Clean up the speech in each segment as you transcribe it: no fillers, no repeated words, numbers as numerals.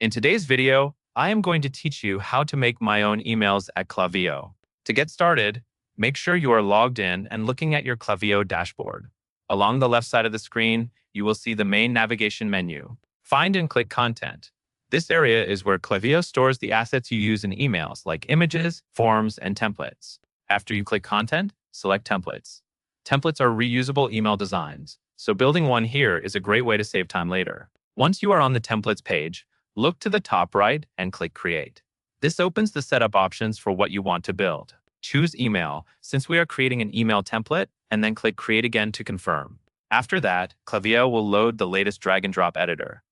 In today's video, I am going to teach you how to make my own emails at Klaviyo. To get started, make sure you are logged in and looking at your Klaviyo dashboard. Along the left side of the screen, you will see the main navigation menu. Find and click Content. This area is where Klaviyo stores the assets you use in emails like images, forms, and templates. After you click Content, select Templates. Templates are reusable email designs, so building one here is a great way to save time later. Once you are on the Templates page, look to the top right and click Create. This opens the setup options for what you want to build. Choose Email, since we are creating an email template, and then click Create again to confirm. After that, Klaviyo will load the latest drag-and-drop editor.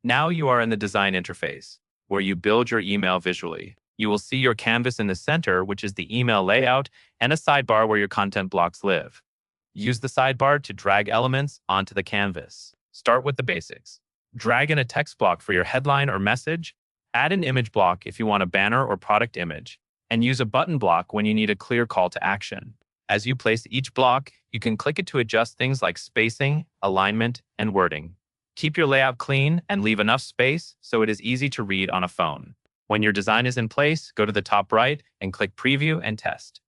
Now you are in the design interface, where you build your email visually. You will see your canvas in the center, which is the email layout, and a sidebar where your content blocks live. Use the sidebar to drag elements onto the canvas. Start with the basics. Drag in a text block for your headline or message, add an image block if you want a banner or product image, and use a button block when you need a clear call to action. As you place each block, you can click it to adjust things like spacing, alignment, and wording. Keep your layout clean and leave enough space so it is easy to read on a phone. When your design is in place, go to the top right and click Preview and Test.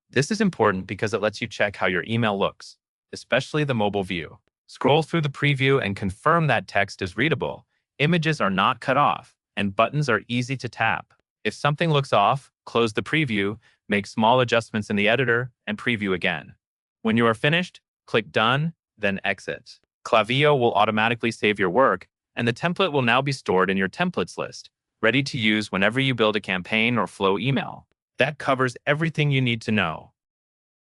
This is important because it lets you check how your email looks, especially the mobile view. Scroll through the preview and confirm that text is readable, images are not cut off, and buttons are easy to tap. If something looks off, close the preview, make small adjustments in the editor, and preview again. When you are finished, click Done, then Exit. Klaviyo will automatically save your work, and the template will now be stored in your templates list, ready to use whenever you build a campaign or flow email. That covers everything you need to know.